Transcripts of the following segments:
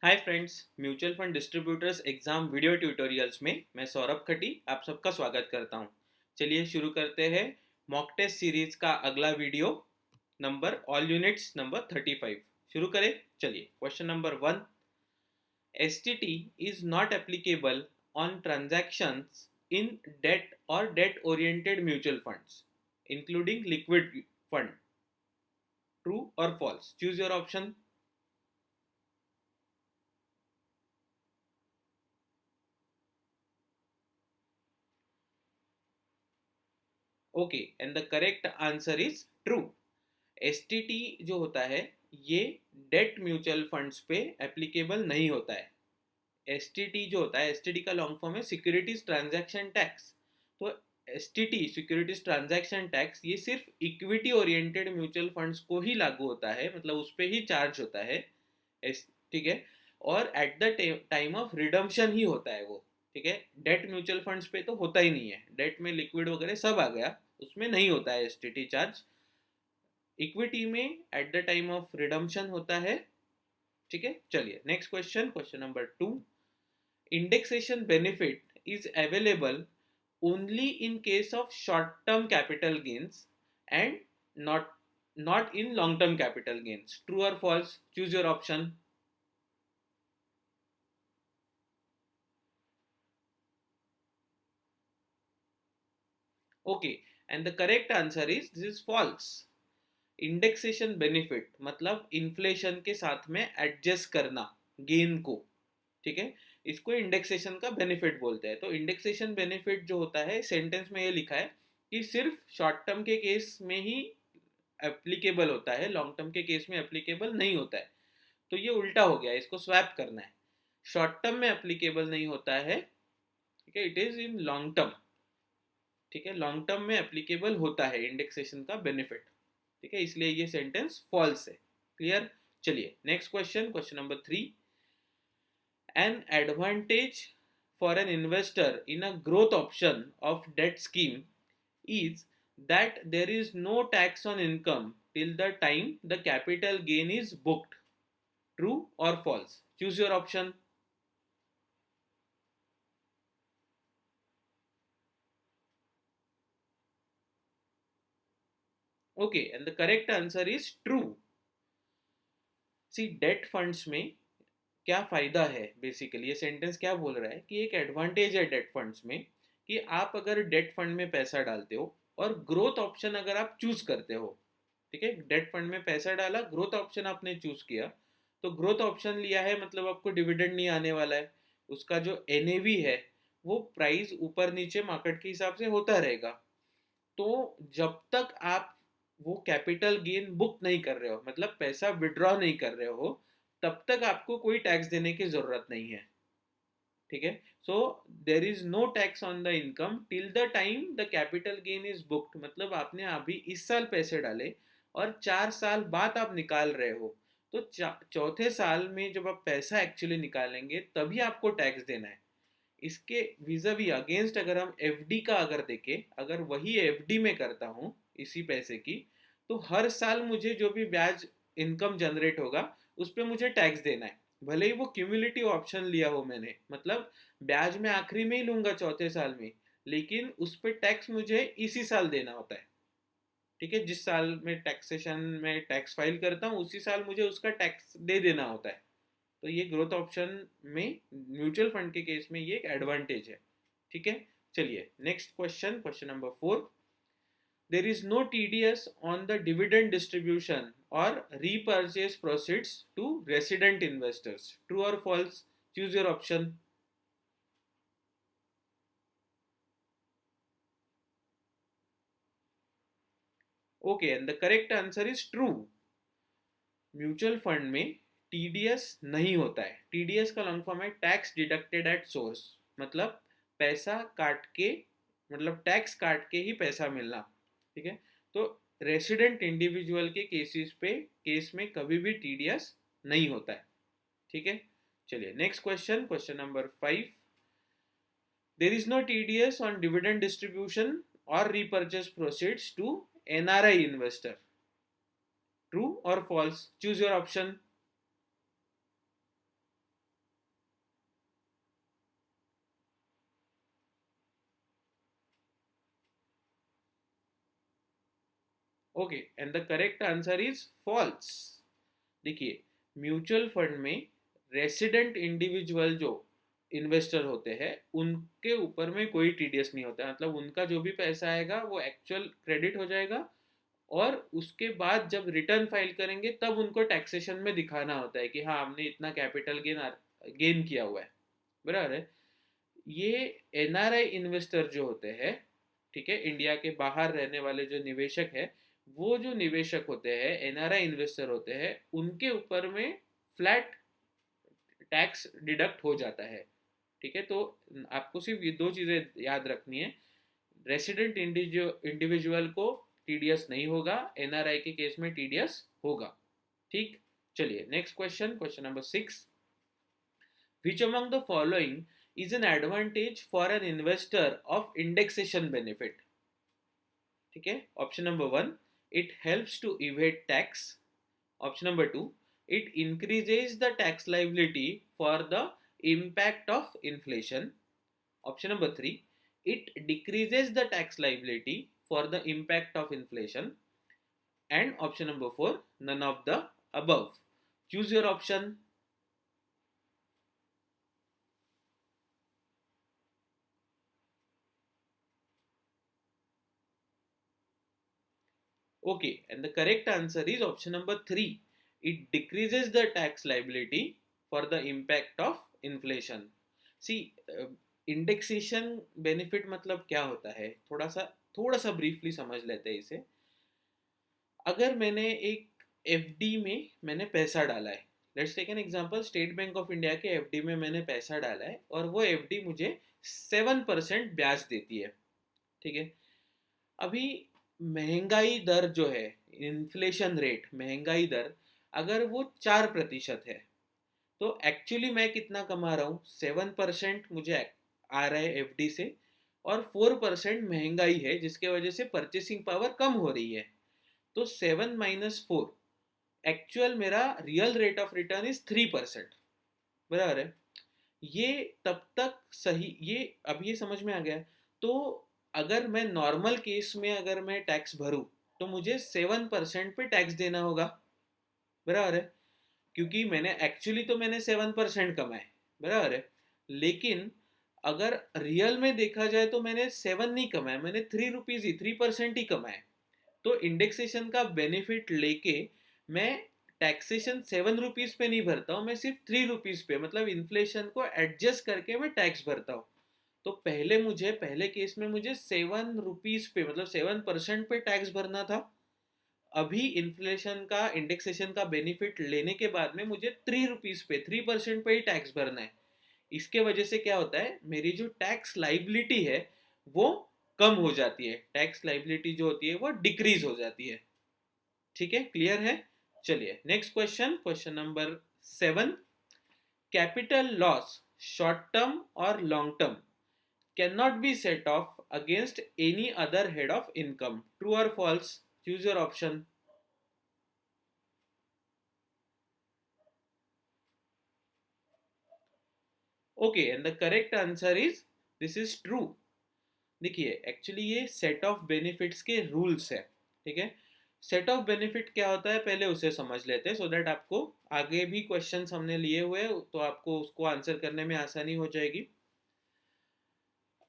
Hi friends, mutual fund distributors exam video tutorials में मैं सौरभ खटी आप सबका स्वागत करता हूं। चलिए शुरू करते हैं मॉक टेस्ट सीरीज का अगला video number all units number 35। शुरू करें। चलिए question number 1। STT is not applicable on transactions in debt और debt oriented mutual funds including liquid fund. True और false? Choose your option. Okay, and the correct answer is true. STT जो होता है ये debt mutual funds पे applicable नहीं होता है। एसटीटी जो होता है, एसटीटी का लॉन्ग फॉर्म है सिक्योरिटीज ट्रांजैक्शन टैक्स। तो एसटीटी सिक्योरिटीज ट्रांजैक्शन टैक्स ये सिर्फ इक्विटी ओरिएंटेड म्यूचुअल फंड्स को ही लागू होता है, मतलब उस पर ही चार्ज होता है। ठीक है। और at the time of redemption ही होता है वो। ठीक है, डेट म्यूचुअल फंड्स पे तो होता ही नहीं है। डेट में लिक्विड वगैरह सब आ गया, उसमें नहीं होता है एसटीटी चार्ज। इक्विटी में at the time of redemption होता है। ठीक है, चलिए next question, question number 2। Indexation benefit is available only in case of short term capital gains and not not in long term capital gains. True और false? Choose your option. Okay, and the correct answer is this is false. Indexation benefit मतलब inflation के साथ में adjust करना gain को। ठीक है, इसको इंडेक्सेशन का बेनिफिट बोलते हैं। तो इंडेक्सेशन बेनिफिट जो होता है, सेंटेंस में ये लिखा है कि सिर्फ शॉर्ट टर्म के केस में ही एप्लीकेबल होता है, लॉन्ग टर्म के केस में एप्लीकेबल नहीं होता है। तो ये उल्टा हो गया, इसको स्वैप करना है। शॉर्ट टर्म में एप्लीकेबल नहीं होता है, ठीक है, it is in long term. ठीक है, लॉन्ग टर्म में एप्लीकेबल होता है इंडेक्सेशन का बेनिफिट। ठीक है, इसलिए ये सेंटेंस फॉल्स है। क्लियर? चलिए next question, question number 3। An advantage for an investor in a growth option of debt scheme is that there is no tax on income till the time the capital gain is booked. True or false? Choose your option. Okay, and the correct answer is true. See, debt funds में क्या फ़ायदा है, basically ये sentence क्या बोल रहा है कि एक एडवांटेज है डेट फंड्स में कि आप अगर डेट फंड में पैसा डालते हो और ग्रोथ ऑप्शन अगर आप चूज करते हो। ठीक है, डेट फंड में पैसा डाला, ग्रोथ ऑप्शन आपने चूज किया, तो ग्रोथ ऑप्शन लिया है मतलब आपको डिविडेंड नहीं आने वाला है। उसका जो एनएवी है वो प्राइस ऊपर नीचे मार्केट के हिसाब से होता रहेगा। तो जब तक आप वो कैपिटल गेन बुक नहीं कर रहे हो, मतलब पैसा विड्रॉ नहीं कर रहे हो, तब तक आपको कोई टैक्स देने की जरूरत नहीं है। ठीक है, so there is no tax on the income till the time the capital gain is booked. मतलब आपने अभी इस साल पैसे डाले और 4 साल बाद आप निकाल रहे हो, तो चौथे साल में जब आप पैसा एक्चुअली निकालेंगे तभी आपको टैक्स देना है। इसके विजावी अगेंस्ट अगर हम एफडी का अगर देखें, अगर वही एफडी में करता हूँ इसी पैसे की, तो हर साल मुझे जो भी ब्याज इनकम जनरेट होगा उस पर मुझे टैक्स देना है। भले ही वो क्यूमुलेटिव ऑप्शन लिया हो मैंने, मतलब ब्याज में आखिरी में ही लूंगा चौथे साल में, लेकिन उस पर टैक्स मुझे इसी साल देना होता है। ठीक है, जिस साल में टैक्सेशन में टैक्स फाइल करता हूँ उसी साल मुझे उसका टैक्स दे देना होता है। तो ये ग्रोथ ऑप्शन में म्यूचुअल फंड के केस में ये एक एडवांटेज है। ठीक है, चलिए next question, question number 4। There is no TDS on the dividend distribution और repurchase proceeds to resident investors. True और false? Choose your option. Okay, and the correct answer is true. Mutual fund में TDS नहीं होता है। TDS का long form है tax deducted at source, मतलब पैसा काट के, मतलब टैक्स काट के ही पैसा मिलना। ठीक है, तो रेसिडेंट इंडिविजुअल के केस में कभी भी टीडीएस नहीं होता है। ठीक है, चलिए next question, question number 5। There is no TDS on dividend distribution और repurchase proceeds to NRI investor. True और false? Choose your option. Okay, and the correct answer is false. देखिए, म्यूचुअल फंड में रेसिडेंट इंडिविजुअल जो investor होते हैं उनके ऊपर में कोई टीडीएस नहीं होता है, मतलब उनका जो भी पैसा आएगा वो एक्चुअल क्रेडिट हो जाएगा, और उसके बाद जब रिटर्न फाइल करेंगे तब उनको टैक्सेशन में दिखाना होता है कि हाँ हमने इतना कैपिटल गेन किया हुआ है, बराबर है। ये एनआरआई इन्वेस्टर जो होते हैं, ठीक है, इंडिया के बाहर रहने वाले जो निवेशक है, वो जो निवेशक होते हैं एनआरआई इन्वेस्टर होते हैं, उनके ऊपर में फ्लैट टैक्स डिडक्ट हो जाता है। ठीक है, तो आपको सिर्फ ये दो चीज़ें याद रखनी है, रेसिडेंट इंडिविजुअल को टीडीएस नहीं होगा, एनआरआई के केस में टीडीएस होगा। ठीक, चलिए next question, question number 6। Which among the following is an advantage for an investor of indexation benefit? ठीक है, option number 1, it helps to evade tax. Option number 2, it increases the tax liability for the impact of inflation. Option number 3, it decreases the tax liability for the impact of inflation. And option number 4, none of the above. Choose your option. Okay, and the correct answer is option number 3. It decreases the tax liability for the impact of inflation. See, indexation benefit मतलब क्या होता है, थोड़ा सा briefly समझ लेते हैं इसे। अगर मैंने एक एफडी में मैंने पैसा डाला है, let's take an example, State Bank of India के एफडी में मैंने पैसा डाला है और वो एफडी मुझे 7% ब्याज देती है। ठीक है, अभी महंगाई दर जो है, इन्फ्लेशन रेट, महंगाई दर अगर वो 4% है, तो एक्चुअली मैं कितना कमा रहा हूँ, 7% मुझे आ रहा है एफडी से, और 4% महंगाई है जिसके वजह से परचेसिंग पावर कम हो रही है। तो 7 - 4, एक्चुअल मेरा real rate of return is 3%, बराबर है। ये तब तक सही, ये अब ये समझ में आ गया। तो अगर मैं नॉर्मल केस में अगर मैं टैक्स भरूं तो मुझे 7% पे टैक्स देना होगा, बराबर है, क्योंकि मैंने 7% कमाए, बराबर है। लेकिन अगर रियल में देखा जाए तो मैंने 7 नहीं कमाया, मैंने 3 रुपीज़ ही, 3% ही कमाए। तो इंडेक्सेशन का बेनिफिट लेके मैं टैक्सेशन 7 रुपीज़ पे नहीं भरता हूँ, मैं सिर्फ 3 रुपीज़ पे, मतलब इन्फ्लेशन को एडजस्ट करके मैं टैक्स भरता हूँ। तो पहले केस में मुझे 7 रुपीज़ पे, मतलब 7% पे टैक्स भरना था। अभी इन्फ्लेशन का, इंडेक्सेशन का बेनिफिट लेने के बाद में मुझे 3 रुपीज़ पे, 3% पे ही टैक्स भरना है। इसके वजह से क्या होता है, मेरी जो टैक्स लाइबिलिटी है वो कम हो जाती है, टैक्स लाइबिलिटी जो होती है वो डिक्रीज हो जाती है। ठीक है, क्लियर है। चलिए next question, question number 7। Capital loss, short term और long term, can not be set off against any other head of income, true और false? Choose your option. Okay, and the correct answer is, this is true. देखिए, actually ये set off benefits के rules है। ठीक है, set of benefit क्या होता है पहले उसे समझ लेते हैं, सो दैट आपको आगे भी क्वेश्चंस हमने लिए हुए तो आपको उसको आंसर करने में आसानी हो जाएगी।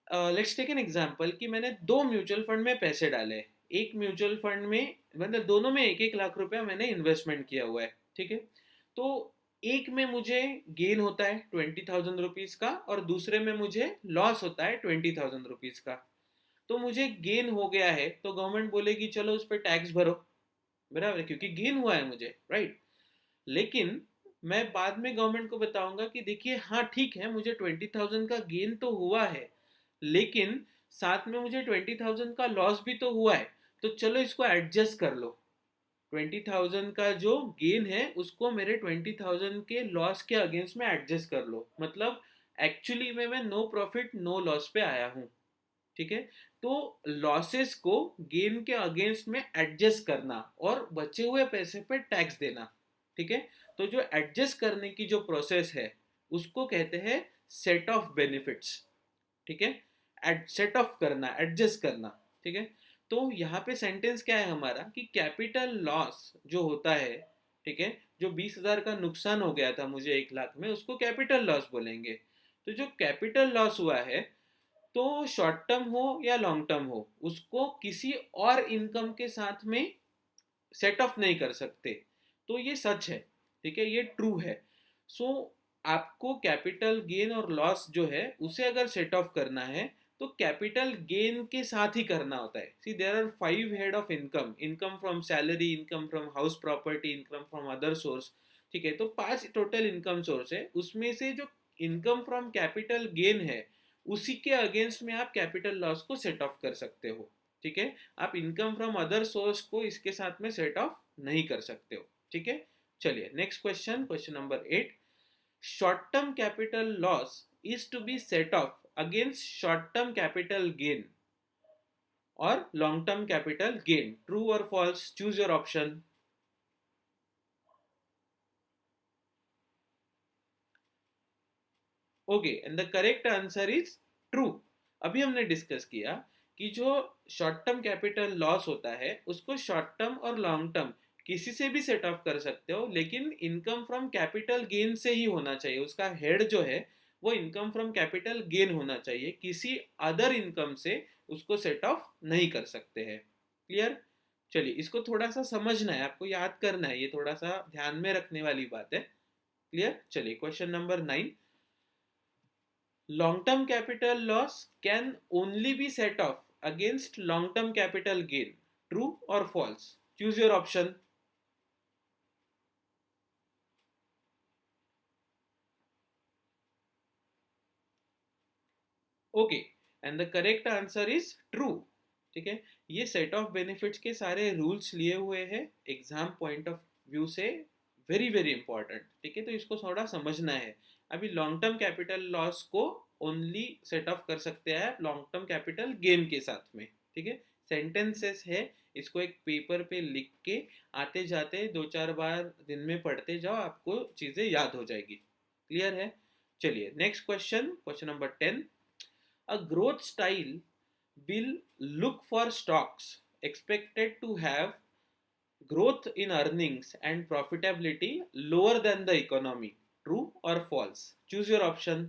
लेट्स टेक एन एग्जांपल कि मैंने दो म्यूचुअल फंड में पैसे डाले। एक म्यूचुअल फंड में, मतलब दोनों में 1-1 लाख रुपया मैंने इन्वेस्टमेंट किया हुआ है। ठीक है, तो एक में मुझे गेन होता है 20,000 रुपीज़ का, और दूसरे में मुझे लॉस होता है 20,000 रुपीज़ का। तो मुझे गेन हो गया है तो गवर्नमेंट बोलेगी चलो उस पर टैक्स भरो, बराबर है, क्योंकि गेन हुआ है मुझे, राइट। लेकिन मैं बाद में गवर्नमेंट को बताऊंगा कि देखिए हाँ ठीक है, मुझे 20,000 का गेन तो हुआ है, लेकिन साथ में मुझे 20,000 का लॉस भी तो हुआ है, तो चलो इसको एडजस्ट कर लो। 20,000 का जो गेन है उसको मेरे 20,000 के लॉस के अगेंस्ट में एडजस्ट कर लो, मतलब एक्चुअली में मैं नो प्रॉफिट नो लॉस पे आया हूँ। ठीक है, तो लॉसेस को गेन के अगेंस्ट में एडजस्ट करना और बचे हुए पैसे पे टैक्स देना। ठीक है, तो जो एडजस्ट करने की जो प्रोसेस है उसको कहते हैं सेट ऑफ बेनिफिट्स। ठीक है, सेट ऑफ करना, एडजस्ट करना। ठीक है, तो यहाँ पे सेंटेंस क्या है हमारा कि कैपिटल लॉस जो होता है, ठीक है, जो 20,000 का नुकसान हो गया था मुझे 1 लाख में, उसको कैपिटल लॉस बोलेंगे। तो जो कैपिटल लॉस हुआ है, तो शॉर्ट टर्म हो या लॉन्ग टर्म हो, उसको किसी और इनकम के साथ में सेट ऑफ नहीं कर सकते। तो ये सच है, ठीक है, ये ट्रू है। सो आपको कैपिटल गेन और लॉस जो है उसे अगर सेट ऑफ करना है तो कैपिटल गेन के साथ ही करना होता है। See there are 5 head of income, income from salary, income from house property, income from other source, ठीक है। तो 5 टोटल इनकम सोर्स है, उसमें से जो इनकम फ्रॉम कैपिटल गेन है उसी के अगेंस्ट में आप कैपिटल लॉस को सेट ऑफ कर सकते हो, ठीक है। आप इनकम फ्रॉम अदर सोर्स को इसके साथ में सेट ऑफ नहीं कर सकते हो, ठीक है। चलिए next question, question number 8। Short term capital loss is to be set off against short term capital gain और long term capital gain, true और false, choose your option. Okay, and the correct answer is true. अभी हमने discuss किया कि जो short term capital loss होता है उसको शॉर्ट टर्म और लॉन्ग टर्म किसी से भी सेट ऑफ कर सकते हो, लेकिन इनकम फ्रॉम कैपिटल गेन से ही होना चाहिए। उसका हेड जो है वो इनकम फ्रॉम कैपिटल गेन होना चाहिए, किसी अदर इनकम से उसको सेट ऑफ नहीं कर सकते हैं। क्लियर? चलिए, इसको थोड़ा सा समझना है, आपको याद करना है, ये थोड़ा सा ध्यान में रखने वाली बात है। क्लियर? चलिए question number 9। Long term capital loss can only be set off against long term capital gain. True or false? Choose your option. Okay, and the correct answer is true. ठीक है, ये सेट ऑफ बेनिफिट्स के सारे rules लिए हुए हैं exam point of view से, very very important, ठीक है। तो इसको थोड़ा समझना है। अभी लॉन्ग टर्म कैपिटल लॉस को ओनली सेट ऑफ कर सकते हैं लॉन्ग टर्म कैपिटल गेन के साथ में, ठीक है। सेंटेंसेस है, इसको एक पेपर पे लिख के आते जाते 2-4 बार दिन में पढ़ते जाओ, आपको चीज़ें याद हो जाएगी। क्लियर है? चलिए next question, question number 10। A growth style will look for stocks expected to have growth in earnings and profitability lower than the economy. True or false? Choose your option.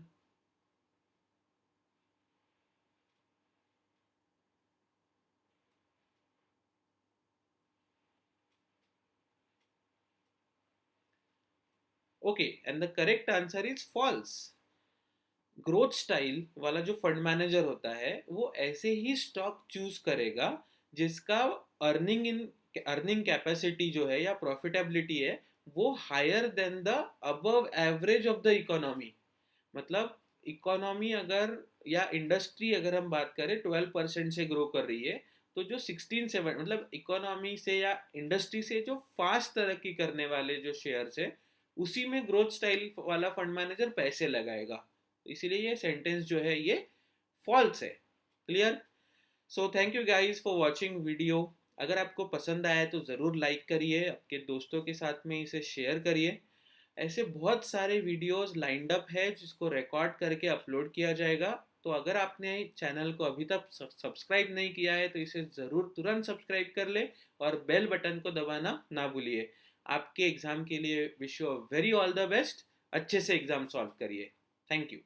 Okay, and the correct answer is false. Growth style वाला जो fund manager होता है वो ऐसे ही stock choose करेगा जिसका earning capacity जो है या प्रॉफिटेबिलिटी है वो higher than the above average of the economy. मतलब इकोनॉमी अगर या इंडस्ट्री अगर हम बात करें 12% से ग्रो कर रही है, तो जो 16-7 मतलब इकोनॉमी से या इंडस्ट्री से जो फास्ट तरक्की करने वाले जो शेयर्स है उसी में ग्रोथ स्टाइल वाला फंड मैनेजर पैसे लगाएगा। इसीलिए ये सेंटेंस जो है ये फॉल्स है। Clear? So thank you guys for watching video. अगर आपको पसंद आया तो ज़रूर लाइक करिए, आपके दोस्तों के साथ में इसे शेयर करिए। ऐसे बहुत सारे वीडियोस लाइंड अप है जिसको रिकॉर्ड करके अपलोड किया जाएगा। तो अगर आपने चैनल को अभी तक सब्सक्राइब नहीं किया है तो इसे ज़रूर तुरंत सब्सक्राइब कर ले और बेल बटन को दबाना ना भूलिए। आपके एग्ज़ाम के लिए wish you very all the best. अच्छे से एग्ज़ाम सॉल्व करिए। Thank you.